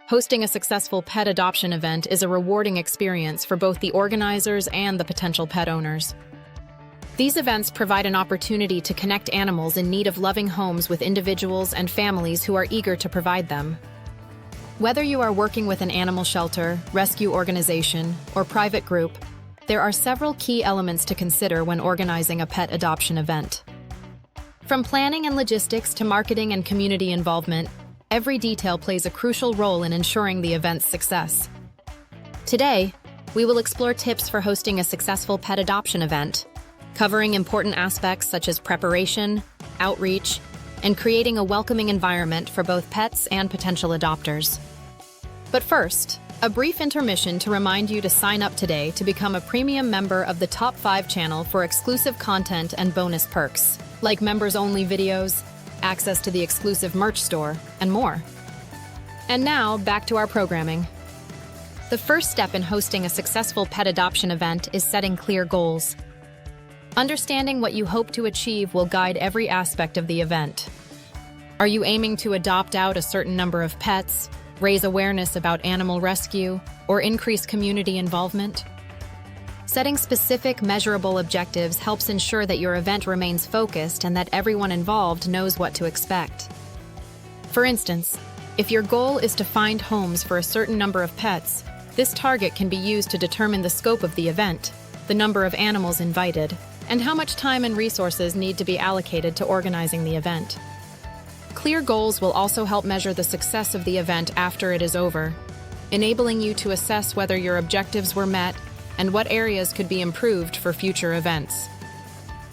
Hosting a successful pet adoption event is a rewarding experience for both the organizers and the potential pet owners. These events provide an opportunity to connect animals in need of loving homes with individuals and families who are eager to provide them. Whether you are working with an animal shelter, rescue organization, or private group, there are several key elements to consider when organizing a pet adoption event. From planning and logistics to marketing and community involvement, every detail plays a crucial role in ensuring the event's success. Today, we will explore tips for hosting a successful pet adoption event, covering important aspects such as preparation, outreach, and creating a welcoming environment for both pets and potential adopters. But first, a brief intermission to remind you to sign up today to become a premium member of the Top 5 channel for exclusive content and bonus perks, like members-only videos, access to the exclusive merch store, and more. And now, back to our programming. The first step in hosting a successful pet adoption event is setting clear goals. Understanding what you hope to achieve will guide every aspect of the event. Are you aiming to adopt out a certain number of pets, raise awareness about animal rescue, or increase community involvement? Setting specific, measurable objectives helps ensure that your event remains focused and that everyone involved knows what to expect. For instance, if your goal is to find homes for a certain number of pets, this target can be used to determine the scope of the event, the number of animals invited, and how much time and resources need to be allocated to organizing the event. Clear goals will also help measure the success of the event after it is over, enabling you to assess whether your objectives were met and what areas could be improved for future events.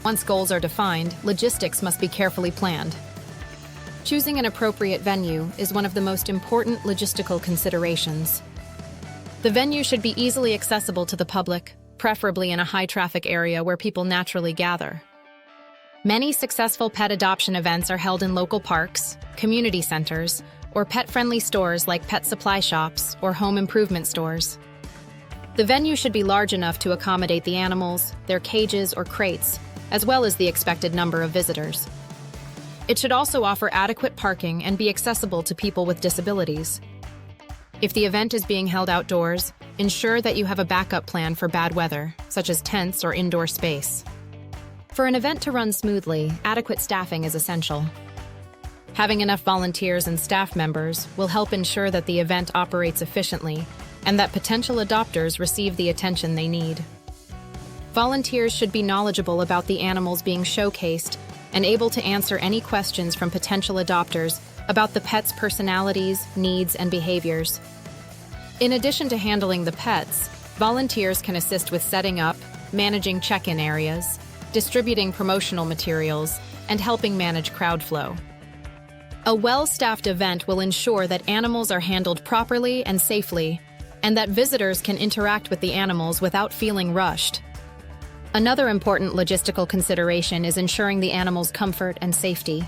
Once goals are defined, logistics must be carefully planned. Choosing an appropriate venue is one of the most important logistical considerations. The venue should be easily accessible to the public, preferably in a high-traffic area where people naturally gather. Many successful pet adoption events are held in local parks, community centers, or pet-friendly stores like pet supply shops or home improvement stores. The venue should be large enough to accommodate the animals, their cages or crates, as well as the expected number of visitors. It should also offer adequate parking and be accessible to people with disabilities. If the event is being held outdoors, ensure that you have a backup plan for bad weather, such as tents or indoor space. For an event to run smoothly, adequate staffing is essential. Having enough volunteers and staff members will help ensure that the event operates efficiently and that potential adopters receive the attention they need. Volunteers should be knowledgeable about the animals being showcased and able to answer any questions from potential adopters about the pet's personalities, needs, and behaviors. In addition to handling the pets, volunteers can assist with setting up, managing check-in areas, distributing promotional materials, and helping manage crowd flow. A well-staffed event will ensure that animals are handled properly and safely, and that visitors can interact with the animals without feeling rushed. Another important logistical consideration is ensuring the animals' comfort and safety.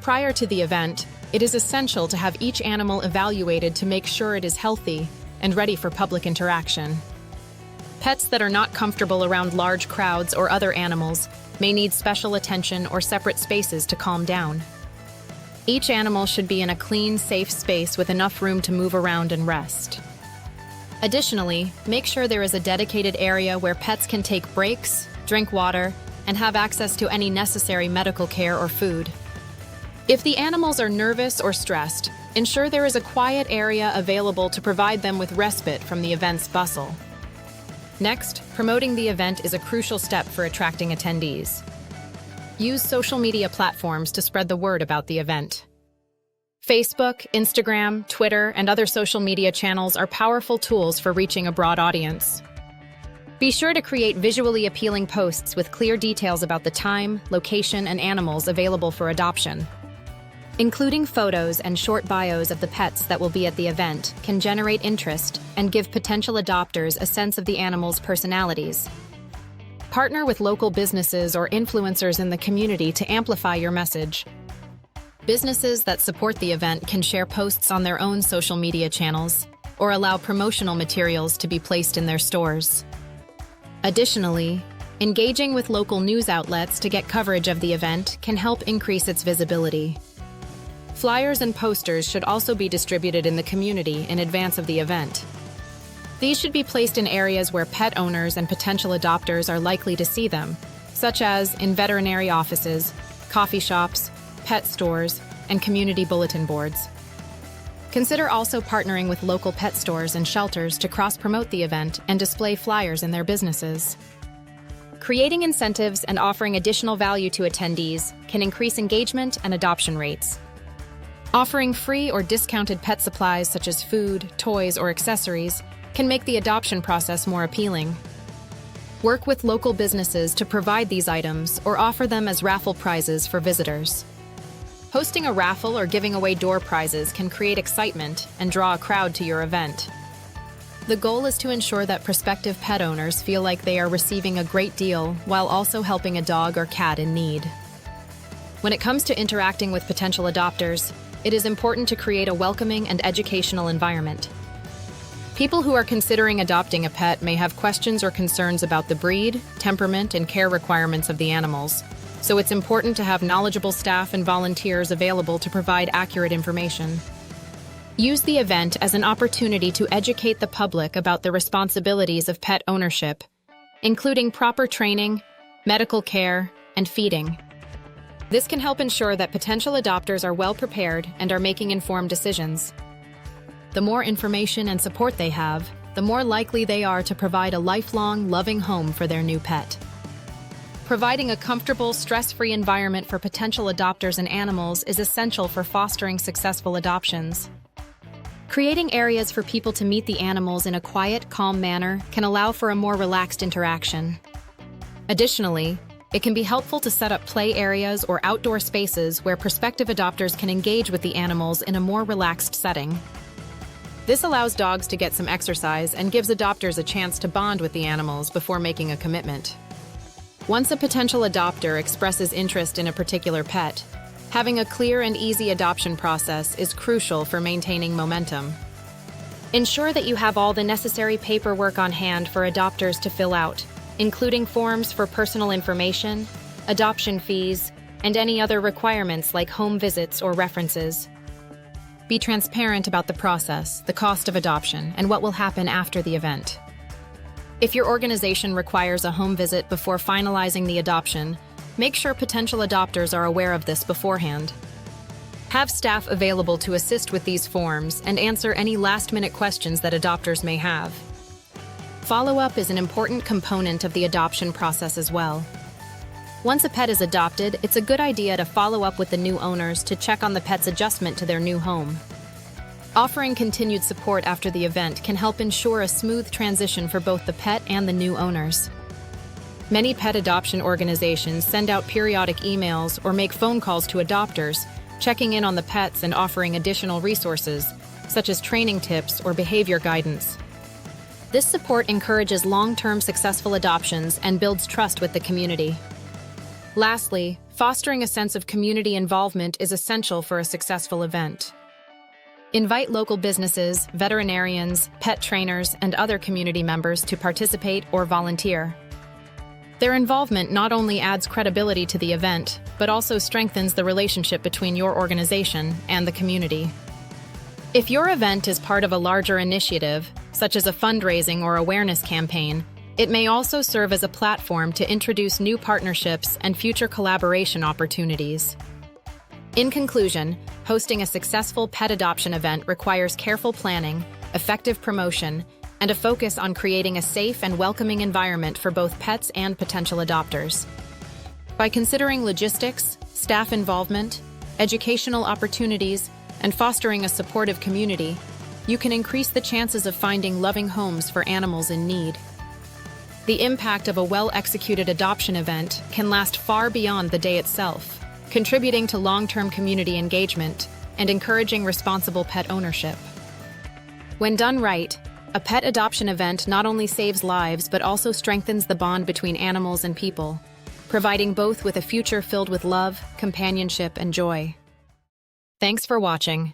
Prior to the event, it is essential to have each animal evaluated to make sure it is healthy and ready for public interaction. Pets that are not comfortable around large crowds or other animals may need special attention or separate spaces to calm down. Each animal should be in a clean, safe space with enough room to move around and rest. Additionally, make sure there is a dedicated area where pets can take breaks, drink water, and have access to any necessary medical care or food. If the animals are nervous or stressed, ensure there is a quiet area available to provide them with respite from the event's bustle. Next, promoting the event is a crucial step for attracting attendees. Use social media platforms to spread the word about the event. Facebook, Instagram, Twitter, and other social media channels are powerful tools for reaching a broad audience. Be sure to create visually appealing posts with clear details about the time, location, and animals available for adoption. Including photos and short bios of the pets that will be at the event can generate interest and give potential adopters a sense of the animals' personalities. Partner with local businesses or influencers in the community to amplify your message. Businesses that support the event can share posts on their own social media channels or allow promotional materials to be placed in their stores. Additionally, engaging with local news outlets to get coverage of the event can help increase its visibility. Flyers and posters should also be distributed in the community in advance of the event. These should be placed in areas where pet owners and potential adopters are likely to see them, such as in veterinary offices, coffee shops, pet stores, and community bulletin boards. Consider also partnering with local pet stores and shelters to cross-promote the event and display flyers in their businesses. Creating incentives and offering additional value to attendees can increase engagement and adoption rates. Offering free or discounted pet supplies such as food, toys, or accessories can make the adoption process more appealing. Work with local businesses to provide these items or offer them as raffle prizes for visitors. Hosting a raffle or giving away door prizes can create excitement and draw a crowd to your event. The goal is to ensure that prospective pet owners feel like they are receiving a great deal while also helping a dog or cat in need. When it comes to interacting with potential adopters, it is important to create a welcoming and educational environment. People who are considering adopting a pet may have questions or concerns about the breed, temperament, and care requirements of the animals, so it's important to have knowledgeable staff and volunteers available to provide accurate information. Use the event as an opportunity to educate the public about the responsibilities of pet ownership, including proper training, medical care, and feeding. This can help ensure that potential adopters are well prepared and are making informed decisions. The more information and support they have, the more likely they are to provide a lifelong, loving home for their new pet. Providing a comfortable, stress-free environment for potential adopters and animals is essential for fostering successful adoptions. Creating areas for people to meet the animals in a quiet, calm manner can allow for a more relaxed interaction. Additionally, it can be helpful to set up play areas or outdoor spaces where prospective adopters can engage with the animals in a more relaxed setting. This allows dogs to get some exercise and gives adopters a chance to bond with the animals before making a commitment. Once a potential adopter expresses interest in a particular pet, having a clear and easy adoption process is crucial for maintaining momentum. Ensure that you have all the necessary paperwork on hand for adopters to fill out, including forms for personal information, adoption fees, and any other requirements like home visits or references. Be transparent about the process, the cost of adoption, and what will happen after the event. If your organization requires a home visit before finalizing the adoption, make sure potential adopters are aware of this beforehand. Have staff available to assist with these forms and answer any last-minute questions that adopters may have. Follow-up is an important component of the adoption process as well. Once a pet is adopted, it's a good idea to follow up with the new owners to check on the pet's adjustment to their new home. Offering continued support after the event can help ensure a smooth transition for both the pet and the new owners. Many pet adoption organizations send out periodic emails or make phone calls to adopters, checking in on the pets and offering additional resources, such as training tips or behavior guidance. This support encourages long-term successful adoptions and builds trust with the community. Lastly, fostering a sense of community involvement is essential for a successful event. Invite local businesses, veterinarians, pet trainers, and other community members to participate or volunteer. Their involvement not only adds credibility to the event, but also strengthens the relationship between your organization and the community. If your event is part of a larger initiative, such as a fundraising or awareness campaign, it may also serve as a platform to introduce new partnerships and future collaboration opportunities. In conclusion, hosting a successful pet adoption event requires careful planning, effective promotion, and a focus on creating a safe and welcoming environment for both pets and potential adopters. By considering logistics, staff involvement, educational opportunities, and fostering a supportive community, you can increase the chances of finding loving homes for animals in need. The impact of a well-executed adoption event can last far beyond the day itself, contributing to long-term community engagement and encouraging responsible pet ownership. When done right, a pet adoption event not only saves lives but also strengthens the bond between animals and people, providing both with a future filled with love, companionship, and joy. Thanks for watching.